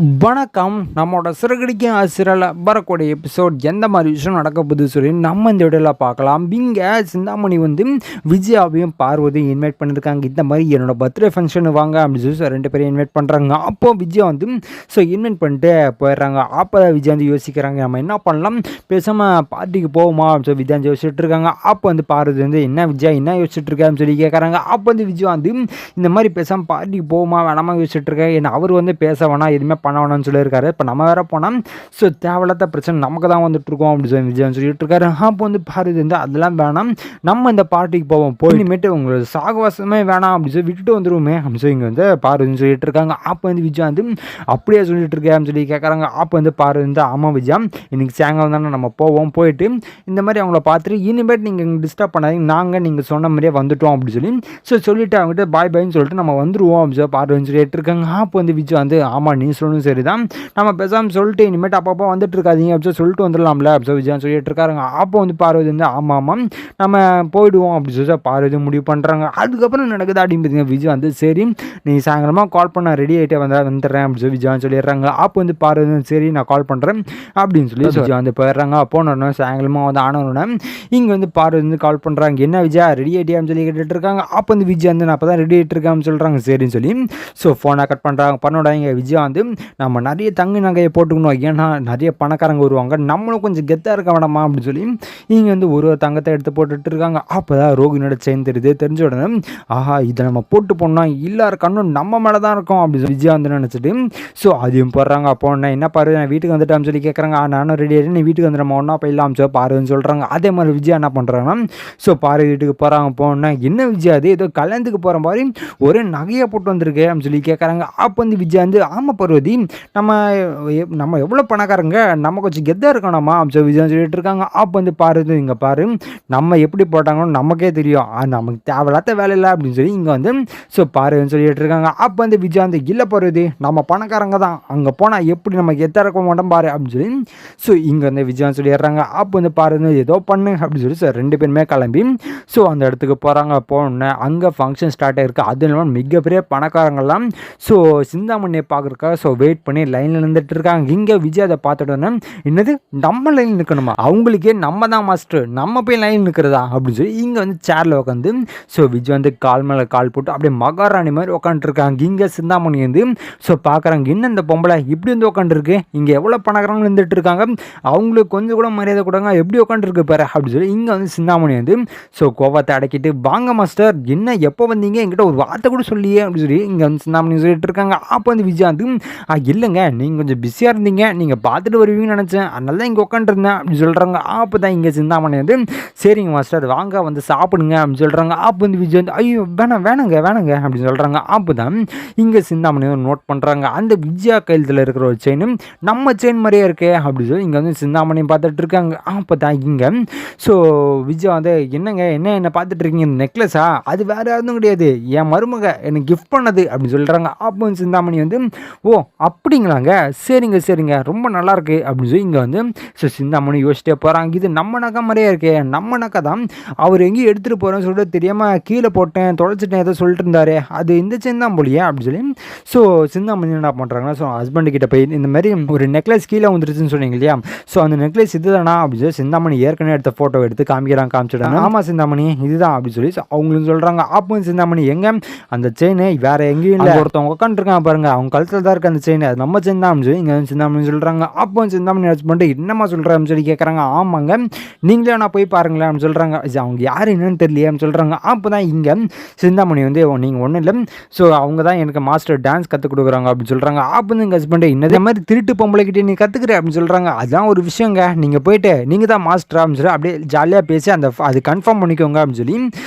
வணக்கம். நம்மளோட சிறகடிக்கும் ஆசிரியரில் வரக்கூடிய எபிசோட் எந்த மாதிரி விஷயம் நடக்க போகுது சொல்லி நம்ம இந்த வீடியோவில் பார்க்கலாம். இங்கே சிந்தாமணி விஜயாவையும் பார்வதியும் இன்வைட் பண்ணியிருக்காங்க. இந்த மாதிரி என்னோட பர்த்டே ஃபங்க்ஷனு வாங்க அப்படின்னு சொல்லி ரெண்டு பேரும் இன்வைட் பண்ணுறாங்க. அப்போது விஜயா இன்வைட் பண்ணிட்டு போயிடுறாங்க. அப்போ விஜயா யோசிக்கிறாங்க, நம்ம என்ன பண்ணலாம், பேசாமல் பார்ட்டிக்கு போவோமா அப்படின்னு சொல்லி விஜயா யோசிச்சுட்டு இருக்காங்க. அப்போ பார்வதி என்ன விஜயா என்ன யோசிச்சுட்டு இருக்கான்னு சொல்லி கேட்குறாங்க. அப்போ விஜயா இந்த மாதிரி பேசாமல் பார்ட்டிக்கு போவோமா வேணாமா யோசிச்சுட்டு இருக்கேன். ஏன்னா அவர் பேச வேணாம் எதுவுமே பண்ண வேணாம்னு சொல்லியிருக்காரு. இப்போ நம்ம வேற போனால் தேவையில்லாத பிரச்சனை நமக்கு தான் வந்துட்டுருக்கோம் அப்படின்னு சொல்லி விஜயன் சொல்லிட்டு இருக்காரு. அப்போ பார்வதி அதெல்லாம் வேணாம், நம்ம இந்த பார்ட்டிக்கு போவோம், போய் இனிமேட்டு உங்களுக்கு சாகவாசமே வேணாம் அப்படின்னு சொல்லி விட்டுட்டு வந்துடுவோமே அப்படின்னு சொல்லி இங்கே பார்வதின்னு சொல்லிட்டு இருக்காங்க. அப்போ விஜயா அப்படியே சொல்லிட்டு இருக்கேன் அப்படின்னு சொல்லி கேட்குறாங்க. அப்போ பார்வதி ஆமாம் விஜயா, இன்னைக்கு சாயங்காலம் தானே நம்ம போவோம், போயிட்டு இந்த மாதிரி அவங்கள பார்த்துட்டு இனிமேட்டு நீங்கள் எங்களுக்கு டிஸ்டர்ப் பண்ணாதீங்க, நாங்கள் நீங்கள் சொன்ன மாதிரியே வந்துட்டோம் அப்படின்னு சொல்லி சொல்லிட்டு அவங்ககிட்ட பாய் பாய்ன்னு சொல்லிட்டு நம்ம வந்துடுவோம் அப்படின்னு சொல்லி பார்வதின்னு சொல்லிட்டு இருக்காங்க. அப்போ விஜயா ஆமாம் நீ சொல்லணும் சரி தான், நம்ம பேசாமல் சொல்லிட்டு இனிமேட்டு அப்பப்போ வந்துட்டு இருக்காதீங்க அப்படின்னு சொல்லிட்டு வந்துடலாம்ல அப்படின்னு விஜயா சொல்லிட்டு இருக்காருங்க. அப்போ பார்வதி ஆமாம் ஆமாம் நம்ம போயிடுவோம் அப்படின்னு சொல்லி பார்வதி முடிவு பண்ணுறாங்க. அதுக்கப்புறம் நடக்குது அப்படின்னு பார்த்தீங்கன்னா விஜயா சரி நீ சாயங்காலமாக கால் பண்ண ரெடி ஆகிட்டே வந்துடுறேன் அப்படின்னு சொல்லி விஜயா சொல்லிடுறாங்க. அப்போ பார்வதி சரி நான் கால் பண்ணுறேன் அப்படின்னு சொல்லி விஜயா போயிடுறாங்க. போனோடனே சாயங்காலமாக ஆனோடனே இங்கே பார்வதி கால் பண்ணுறாங்க. என்ன விஜயா ரெடி ஆகிட்டியான்னு சொல்லி கேட்டுட்டு இருக்காங்க. அப்போ விஜயா நான் அப்போ தான் ரெடி ஆகிட்டு இருக்கான்னு சொல்கிறாங்க. சரின்னு சொல்லி ஃபோனை கட் பண்ணுறாங்க. பண்ணோட இங்கே விஜயா நம்ம நிறைய தங்க நகையை போட்டுக்கணும், ஏன்னா நிறைய பணக்காரங்க வருவாங்க, நம்மளும் கொஞ்சம் கெத்தாக இருக்க வேண்டாமா அப்படின்னு சொல்லி இங்கே ஒரு தங்கத்தை எடுத்து போட்டுட்டு இருக்காங்க. அப்போ தான் ரோகிணியோட செயின் தெரிஞ்ச உடனே ஆஹா இதை நம்ம போட்டு போனோம் எல்லாரும் கண்ணும் நம்ம மேலே தான் இருக்கும் அப்படின்னு சொல்லி விஜயா நினச்சிட்டு அதையும் போடுறாங்க. அப்போ என்ன பாரு நான் வீட்டுக்கு வந்துட்டான்னு சொல்லி கேட்குறாங்க. நானும் ரெடி ஆகிட்டு நீ வீட்டுக்கு வந்துடுமா ஒன்றா போயிடலாம் சொல்லி பாருன்னு சொல்கிறாங்க. அதே மாதிரி விஜயா என்ன பண்ணுறாங்கன்னா பாரு வீட்டுக்கு போகிறாங்க. போனா என்ன விஜயா அது ஏதோ கல்யாணத்துக்கு போகிற மாதிரி ஒரு நகையை போட்டு வந்திருக்கு அப்படின்னு சொல்லி கேட்குறாங்க. அப்போ விஜயா ஆமாம் பார்வதி நம்ம எவ்வளோ பணக்காரங்க, நம்ம கொஞ்சம் கெத்தாக இருக்கணுமா அப்படின்னு விஜயா சொல்லிட்டு இருக்காங்க. அப்போ பாரு இங்கே பாரு நம்ம எப்படி போட்டாங்கன்னு நமக்கே தெரியும், நமக்கு தேவையில்லாத வேலை இல்லை அப்படின்னு சொல்லி இங்கே பாருன்னு சொல்லிட்டு இருக்காங்க. அப்போ விஜயா இல்லை பார்வதி நம்ம பணக்காரங்க தான், அங்கே போனால் எப்படி நம்ம கெத்தாக இருக்க மாட்டோம் பாரு அப்படின்னு சொல்லி இங்கே விஜயா சொல்லிடுறாங்க. அப்போ பாரு ஏதோ பண்ணு அப்படின்னு சொல்லி ரெண்டு பேருமே கிளம்பி அந்த இடத்துக்கு போகிறாங்க. போனோன்னே அங்கே ஃபங்க்ஷன் ஸ்டார்ட் ஆகிருக்கு. அது இல்லாமல் மிகப்பெரிய பணக்காரங்கள்லாம் சிந்தாமணியை பார்க்குறக்காக வெயிட் பண்ணி லைனில் நின்றுட்டு இருக்காங்க. இங்கே விஜய் அதை பார்த்துட்டோன்னே என்னது நம்ம லைன் நிற்கணுமா, அவங்களுக்கே நம்ம தான் மாஸ்டர், நம்ம போய் லைன் நிற்கிறதா அப்படின்னு சொல்லி இங்கே சேரில் உட்காந்து விஜய் கால் மேலே கால் போட்டு அப்படியே மகாராணி மாதிரி உட்காந்துருக்காங்க. இங்கே சிந்தாமணி பார்க்குறாங்க என்ன இந்த பொம்பளை இப்படி உட்காந்துருக்கு, இங்கே எவ்வளோ பணக்காரங்க இருந்துட்டு இருக்காங்க, அவங்களுக்கு கொஞ்சம் கூட மரியாதை கொடுங்க, எப்படி உட்காந்துருக்கு பாரு அப்படின்னு சொல்லி இங்கே சிந்தாமணி கோவத்தை அடக்கிட்டு வாங்க மாஸ்டர் என்ன எப்போ வந்தீங்க என்கிட்ட ஒரு வார்த்தை கூட சொல்லியே அப்படின்னு சொல்லி இங்கே சிந்தாமணி சொல்லிட்டு இருக்காங்க. அப்போ விஜய் இல்லைங்க நீங்கள் கொஞ்சம் பிஸியாக இருந்தீங்க, நீங்கள் பார்த்துட்டு வருவீங்கன்னு நினச்சேன், அதனால தான் இங்கே உட்காந்துருந்தேன் அப்படின்னு சொல்கிறாங்க. அப்போ தான் இங்கே சிந்தாமணி சரிங்க மாஸ்டர் வாங்க வந்து சாப்பிடுங்க அப்படின்னு சொல்கிறாங்க. அப்போ விஜய் ஐயோ வேணாங்க அப்படின்னு சொல்கிறாங்க. அப்போ தான் இங்கே சிந்தாமணி நோட் பண்ணுறாங்க. அந்த விஜயா கையில் இருக்கிற ஒரு செயின் நம்ம செயின் மாதிரியே இருக்கே அப்படின்னு சொல்லி இங்கே சிந்தாமணியும் பார்த்துட்டு இருக்காங்க. அப்போ தான் இங்கே விஜயா என்னங்க என்ன பார்த்துட்டு இருக்கீங்க, இந்த நெக்லஸா அது வேறு யாரும் கிடையாது, என் மருமக எனக்கு கிஃப்ட் பண்ணது அப்படின்னு சொல்கிறாங்க. அப்போ சிந்தாமணி ஓ அப்படிங்களாங்க சரிங்க ரொம்ப நல்லாயிருக்கு அப்படின்னு சொல்லி இங்கே சிந்தாமணி யோசிச்சிட்டே போகிறாங்க. இது நம்ம நகை மாதிரியே இருக்கே, நம்ம நகை தான், அவர் எங்கேயும் எடுத்துகிட்டு போகிறேன்னு சொல்லிட்டு தெரியாமல் கீழே போட்டேன் தொலைச்சிட்டேன் ஏதோ சொல்லிட்டு இருந்தாரு, அது இந்த செயின் தான் போலியே அப்படின்னு சொல்லி சிந்தாமணி என்ன பண்ணுறாங்கன்னா ஹஸ்பண்டு கிட்ட போய் இந்த மாதிரி ஒரு நெக்லஸ் கீழே வந்துருச்சுன்னு சொன்னீங்க இல்லையா, அந்த நெக்லஸ் இதுதானா அப்படின்னு சொல்லி சிந்தாமணி ஏற்கனவே எடுத்த ஃபோட்டோ எடுத்து காமிச்சிட்டாங்க. ஆமாம் சிந்தாமணி இதுதான் அப்படின்னு சொல்லி அவங்களும் சொல்கிறாங்க. அப்போ சிந்தாமணி எங்கே அந்த செயின் வேறு எங்கேயும் இல்லை, ஒருத்தவங்க உட்காந்துருக்காங்க பாருங்க, அவங்க கழுத்தில் தான் இருக்குது அந்த செயின், அது நம்ம செயின் தான் சொல்லி இங்கே சிந்தாமணி சொல்கிறாங்க. அப்போ சிந்தாமணி ஹஸ்பண்ட் என்னம்மா சொல்கிறேன் சொல்லி கேட்குறாங்க. ஆமாங்க நீங்களே நான் போய் பாருங்களேன் அப்படின்னு சொல்கிறாங்க. அவங்க யார் என்னன்னு தெரியலையேன்னு சொல்கிறாங்க. அப்போ தான் இங்கே சிந்தாமணி நீங்கள் ஒன்றும் இல்லை அவங்க தான் எனக்கு மாஸ்டர் டான்ஸ் கற்றுக் கொடுக்குறாங்க அப்படின்னு சொல்கிறாங்க. அப்போ எங்கள் ஹஸ்பண்டு இன்னதே மாதிரி திருட்டு பொம்பளைக்கிட்டே நீ கற்றுக்குற அப்படின்னு சொல்கிறாங்க. அதுதான் ஒரு விஷயங்க, நீங்கள் போயிட்டு நீங்கள் தான் மாஸ்டர் அப்படின்னு சொல்லி அப்படியே ஜாலியாக பேசி அது கன்ஃபார்ம் பண்ணிக்கோங்க அப்படின்னு சொல்லி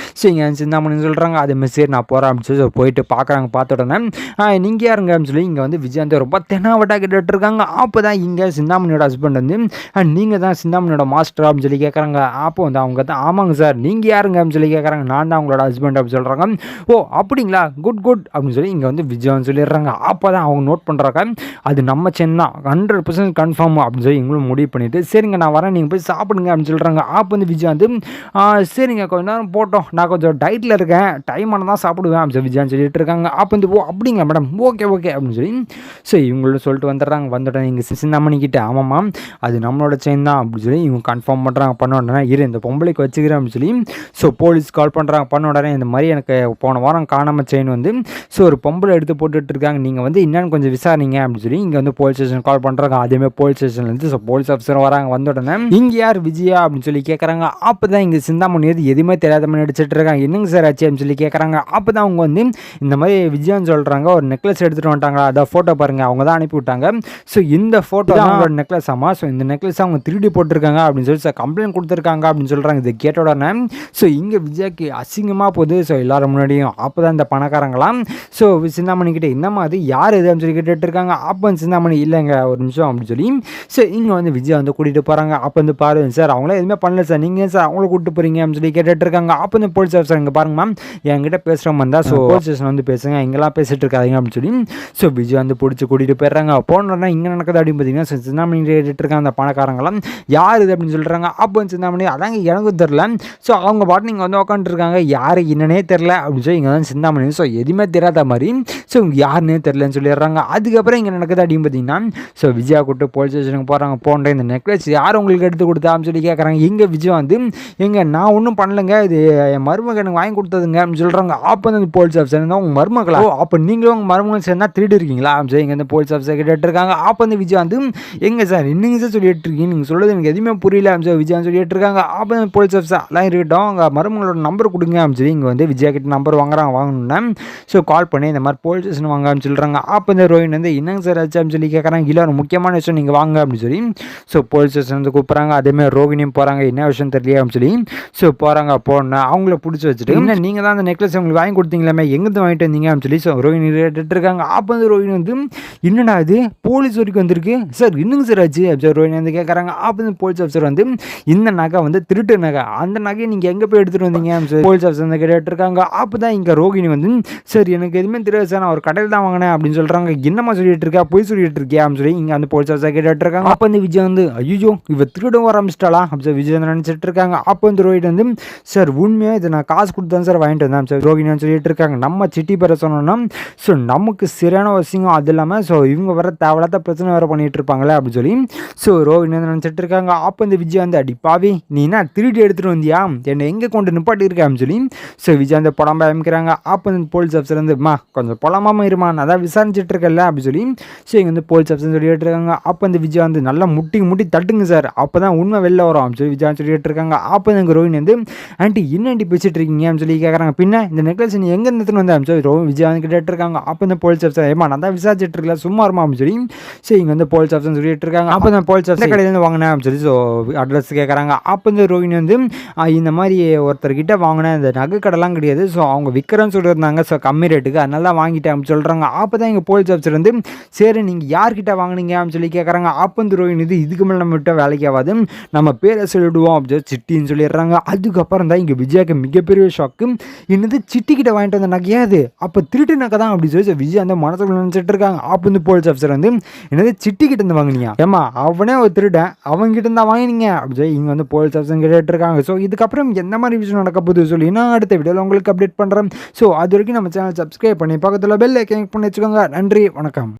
இங்கே சிந்தாமணி சொல்கிறாங்க. அதே மாதிரி சரி நான் போகிறேன் அப்படின்னு சொல்லி போயிட்டு பார்க்குறாங்க. பார்த்த உடனே நீங்கள் யாருங்க அப்படின்னு சொல்லி இங்கே விஜய் ரொம்ப தென்னாவட்டாக கேட்டுட்டு இருக்காங்க. அப்போ தான் இங்கே சிந்தாமணியோட ஹஸ்பண்ட் நீங்கள் தான் சிந்தாமணியோட மாஸ்டர் அப்படின்னு சொல்லி கேட்குறாங்க. அப்போ அவங்க தான் ஆமாங்க சார் நீங்கள் யாருங்க அப்படின்னு சொல்லி கேட்குறாங்க. நான் தான் அவங்களோட ஹஸ்பண்ட் அப்படின்னு சொல்கிறாங்க. ஓ அப்படிங்களா குட் அப்படின்னு சொல்லி இங்கே விஜய் சொல்லிடுறாங்க. அப்போ தான் அவங்க நோட் பண்ணுறாங்க அது நம்ம செயின் தான் 100% கன்ஃபார்ம் அப்படின்னு சொல்லி இவங்களும் முடிவு பண்ணிவிட்டு சரிங்க நான் வரேன் நீங்கள் போய் சாப்பிடுங்க அப்படின்னு சொல்கிறாங்க. அப்போ விஜய் சரிங்க கொஞ்சம் நேரம் போட்டோம், நான் கொஞ்சம் டயட்டில் இருக்கேன், டைம் ஆனால் தான் சாப்பிடுவேன் அப்படின்னு விஜயான்னு சொல்லிட்டு இருக்காங்க. அப்போ ஓ அப்படிங்களா மேடம் ஓகே அப்படின்னு சொல்லி ஸோ இவங்களும் சொல்லிட்டு வந்துடுறாங்க. வந்துட்டேன் இங்கே சிந்தாமணிக்கிட்ட ஆமாம்மா அது நம்மளோட செயின் தான் அப்படின்னு சொல்லி இவங்க கன்ஃபார்ம் பண்ணுறாங்க. பண்ண உடனே இந்த பொம்பளைக்கு வச்சுக்கிறேன் அப்படின்னு சொல்லி ஸோ போலீஸ் கால் பண்ணுறாங்க. பண்ண உடனே இந்த மாதிரி எனக்கு போன வாரம் காணாமல் செயின் வந்து ஸோ ஒரு பொம்பளை எடுத்து போட்டுட்டு இருக்காங்க, நீங்கள் வந்து என்னன்னு கொஞ்சம் விசாரிங்க அப்படின்னு சொல்லி இங்கே வந்து போலீஸ் ஸ்டேஷன் கால் பண்ணுறாங்க. அதேமாதிரி போலீஸ் ஸ்டேஷன்லேருந்து ஸோ போலீஸ் ஆஃபீஸர் வராங்க. வந்த உடனே இங்கே யார் விஜயா அப்படின்னு சொல்லி கேட்குறாங்க. அப்போ தான் இங்கே சிந்தாமணி வந்து எதுவுமே தெரியாத மாதிரி நடிச்சிட்டு இருக்காங்க. என்னங்க சார் ஆச்சு அப்படின்னு சொல்லி கேட்குறாங்க. அப்போ தான் அவங்க வந்து இந்த மாதிரி விஜயான்னு சொல்கிறாங்க, ஒரு நெக்லஸ் எடுத்துகிட்டு வந்துட்டாங்களா, அதை ஃபோட்டோ பாருங்கள், அவங்க தான் அனுப்பி விட்டாங்க. ஸோ இந்த ஃபோட்டோ தான் அவங்களோட நெக்லஸ் ஆமாம், ஸோ இந்த நெக்லஸ் அவங்க திருடி போட்டிருக்காங்க அப்படின்னு சொல்லி சார் கம்ப்ளைண்ட் கொடுத்துருக்காங்க அப்படின்னு சொல்கிறாங்க. இது கேட்ட உடனே ஸோ இங்கே விஜயாக்கு அசிங்கமாக போகுது. ஸோ எல்லாரும் முன்னாடியும் அப்போ தான் இந்த பணக்காரங்களாம் ஸோ சிந்தாமணி கிட்டே என்னம்மா அது யார் இது அப்படின்னு சொல்லி கேட்டுட்டு இருக்காங்க. அப்போ சிந்தாமணி இல்லைங்க ஒரு நிமிஷம் அப்படின்னு சொல்லி ஸோ இங்கே வந்து விஜயா வந்து கூட்டிகிட்டு போகிறாங்க. அப்போ வந்து பாருங்க சார் அவங்களே எதுவுமே பண்ணல சார், நீங்கள் சார் அவங்கள கூப்பிட்டு போகிறீங்க அப்படின்னு சொல்லி கேட்டுட்டு இருக்காங்க. அப்போ வந்து போலீஸ் ஆஃபீஸர் இங்கே பாருங்க மேம் என்கிட்ட பேசுகிற மாதிரி தான் ஸோ போலீஸ் ஸ்டேஷன் வந்து பேசுங்க, இங்கெல்லாம் பேசிட்டு இருக்காதிங்க அப்படின்னு சொல்லி ஸோ விஜய் வந்து பிடிச்சி கூட்டிகிட்டு போயிடுறாங்க. போனோன்னா இங்கே நடக்குது அப்படின்னு பார்த்தீங்கன்னா ஸோ சிந்தாமணி கேட்டுட்டு இருக்காங்க அந்த பணக்காரங்களாம் யார் இது அப்படின்னு சொல்கிறாங்க. அப்போ சிந்தாமணி அதாங்க எனக்கும் தெரில, ஸோ அவங்க பாட்டு நீங்கள் வந்து உட்காந்துருக்காங்க யார் என்னன்னே தெரில அப்படின்னு சொல்லி இங்கே தான் சிந்தாமணி ஸோ எதுவுமே தெரியாத மாதிரி ஸோ யாருன்னே தெரிலன்னு சொல்லிடுறாங்க. அதுக்கப்புறம் இங்கே நடக்குது அப்படின்னு பார்த்தீங்கன்னா ஸோ விஜயா கூப்பிட்டு போலீஸ் ஸ்டேஷனுக்கு போகிறாங்க. போன்ற இந்த நெக்லஸ் யார் உங்களுக்கு எடுத்து கொடுத்தான்னு சொல்லி கேட்குறாங்க. எங்கே விஜய் வந்து நான் ஒன்றும் பண்ணலைங்க, இது என் மருமகன் எனக்கு வாங்கி கொடுத்ததுங்க அப்படின்னு சொல்கிறாங்க. அப்போ வந்து போலீஸ் ஆஃபீஸர் இருந்தால் உங்கள் மருமகளா, அப்போ நீங்களும் உங்கள் மருமகன் சேர்ந்தா திருடி இருக்கீங்களா அப்படின்னு சொல்லி இங்கே வந்து போலீஸ் ஆஃபீஸர் கேட்டுட்டு இருக்காங்க. அப்போ வந்து விஜய் வந்து எங்கே சார் இன்னுங்க சார் சொல்லிட்டு இருக்கீங்க, நீங்கள் சொல்லுறது எனக்கு எதுவுமே புரியல அப்படின்னு சொல்லி விஜய் சொல்லிட்டு இருக்காங்க. அப்போ வந்து போலீஸ் ஆஃபீஸர் எல்லாம் இருக்கட்டும் அவங்க மருமகளோட நம்பர் கொடுங்க அப்படின்னு சொல்லி இங்கே வந்து விஜய் கிட்ட நம்பர் வாங்கணும்னா ஸோ கால் பண்ணி இந்த மாதிரி போலீஸ் ஸ்டேஷன் வாங்க அப்படின்னு சொல்கிறாங்க. அப்போ இந்த ரோஹின் வந்து என்னங்க சார் ஆச்சு அப்படின்னு சொல்லி கேட்குறாங்க. இல்லை ஒரு முக்கியமான விஷயம் நீங்கள் வாங்க அப்படின்னு சொல்லி ஸோ போலீஸ் ஸ்டேஷன் வந்து கூப்பிட்றாங்க. அதேமாதிரி ரோஹினியும் போகிறாங்க, என்ன விஷயம் தெரியல அப்படின்னு சொல்லி ஸோ போகிறாங்க. போனால் அவங்கள பிடிச்சி வச்சுட்டு என்ன நீங்கள் தான் அந்த நெக்லஸ் உங்களுக்கு வாங்கி கொடுத்தீங்களாமே எங்கேருந்து வாங்கிட்டு வந்தீங்க அப்படின்னு சொல்லி ஸோ ரோஹினி கேட்டுட்டு இருக்காங்க. அப்போ வந்து ரோஹினி வந்து என்னடா இது போலீஸ் வரைக்கும் வந்திருக்கு சார் இன்னுங்க சார் ஆச்சு அப்படி ரோஹினி வந்து கேட்குறாங்க. அப்போ வந்து போலீஸ் ஆஃபீஸர் வந்து இந்த நகை வந்து திருட்டு நகை, அந்த நகையை நீங்கள் எங்கே போய் எடுத்துகிட்டு வந்தீங்க போலீஸ் ஆஃபீஸர் வந்து கேட்டுட்டு இருக்காங்க. அப்போ தான் இங்கே ரோஹினி வந்து சார் எனக்கு எதுவுமே தெரியாது சார், நான் ஒரு கடையில் தான் வாங்கினேன் அப்படின்னு சொல்கிறாங்க. என்னம்மா சொல்லிட்டு இருக்கா, போய் சொல்லிட்டு இருக்கியா அப்படின்னு சொல்லி இங்கே வந்து போலீஸ் ஆஃபீஸர் கேட்டுட்டு இருக்காங்க. அப்போ வந்து விஜய் வந்து ஐயோ இவ திருட ஆரம்பிச்சிட்டாளா அப்படி விஜய் வந்து நினச்சிட்டு இருக்காங்க. அப்போ வந்து ரோஹினி வந்து சார் உண்மையாக இதை நான் காசு கொடுத்து தான் சார் வாங்கிட்டு வந்தேன் சார் ரோஹினி சொல்லிட்டு இருக்காங்க. நம்ம சிட்டி பேரை சொன்னோம்னா ஸோ நமக்கு சரியான விஷயம் அது இல்லாமல் ஸோ இவங்க வர தேவையில்லாத பிரச்சனை வேறு பண்ணிட்டு இருப்பாங்களே அப்படின்னு சொல்லி ஸோ ரோஹினி வந்து நினச்சிட்டு இருக்காங்க. அப்போ இந்த விஜய் வந்து அடிப்பாவி நீ என்ன திருடி எடுத்துகிட்டு வந்தியா, என்னை எங்கே கொண்டு நிப்பாட்டி இருக்கா அப்படின்னு சொல்லி ஸோ விஜய் வந்து புலம்ப அமைக்கிறாங்க. அப்போ வந்து போலீஸ் ஆஃபீஸர் வந்து கொஞ்சம் புலமாமல் இருமா நான் அதான் விசாரிச்சுட்டு இருக்கல அப்படின்னு சொல்லி ஸோ இங்கே வந்து போலீஸ் ஆஃபீஸர் சொல்லிட்டு இருக்காங்க. அப்போ இந்த விஜய் வந்து நல்லா முட்டி தட்டுங்க சார் அப்போ தான் உண்மை வெளில வரும் அப்படின்னு சொல்லி விஜய் சொல்லிட்டு இருக்காங்க. அப்போ எங்கள் ரோஹினி வந்து ஆண்டி என்ன பேசிட்டு இருக்கீங்க அப்படின்னு சொல்லி கேட்குறாங்க. பின்ன இந்த நெக்லஸ் நீ எங்கே எடுத்துன்னு வந்தேன் சொல்லி விஜய் வந்து கேட்டுட்டு இருக்காங்க. அப்போ இந்த போலீஸ் ஆஃபீஸர் ஏமா நான் தான் விசாரிச்சுட்டு இருக்கல சும்மா இருமா அப்படின்னு சொல்லி ஸோ இங்கே வந்து போலீஸ் ஆஃபீஸர் சொல்லிட்டு இருக்காங்க. அப்போ தான் போலீஸ் ஆஃபீஸர் கடையிலேருந்து வாங்கினேன் அப்படின்னு சொல்லி ஸோ அட்ரஸ் கேட்குறாங்க. அப்போ இந்த ரோஹினி வந்து இந்த மாதிரி ஒருத்தர்கிட்ட வாங்கினேன், இந்த நகை கடைலாம் கிடையாது ஸோ அவங்க விற்கிறேன்னு சொல்லியிருந்தாங்க ஸோ கம்மி ரேட்டுக்கு அதனால தான் வாங்கிட்டேன் அப்படின்னு சொல்கிறாங்க. அப்போ தான் எங்கள் போலீஸ் ஆஃபீஸர் வந்து சரி நீங்கள் யார்கிட்ட வாங்கினீங்க அப்படின்னு சொல்லி கேட்குறாங்க. அப்போ இந்த ரோஹினி இதுக்கு மேலே நம்ம விட்டால் வேலைக்கு ஆகாது, நம்ம பேரை சொல்லிவிடுவோம் அப்படின்னு சிட்டின்னு சொல்லிடுறாங்க. அதுக்கப்புறம் தான் இங்கே விஜயாக்கு மிகப்பெரிய ஷாக்கு, என்னது சிட்டிக்கிட்ட வாங்கிட்டு வந்த நகையாது அப்போ திருட்டு நகை தான் அப்படி சொல்லி விஜய் அந்த மனசுக்குள்ள நினச்சிட்டு இருக்காங்க. அப்போ வந்து போலீஸ் ஆஃபீஸர் வந்து என்னது சிட்டிக்கிட்ட இருந்து வாங்கினியா ஏமா அவனே ஒரு திருடன் அவங்ககிட்ட இருந்தா வாங்கினீங்க அப்படி சொல்லி இங்கே வந்து போலீஸ் ஆஃபீஸர் கேட்டுட்டு இருக்காங்க. ஸோ இதுக்கப்புறம் எந்த மாதிரி விஷயம் நடக்க போகுது சொல்லி நான் அடுத்த வீடியோவில் உங்களுக்கு அப்டேட் பண்ணுறேன். ஸோ அது வரைக்கும் நம்ம சேனல் சப்ஸ்கிரைப் பண்ணி பக்கத்தில் பெல் ஐக்கான் பண்ணி வச்சுக்கோங்க. நன்றி வணக்கம்.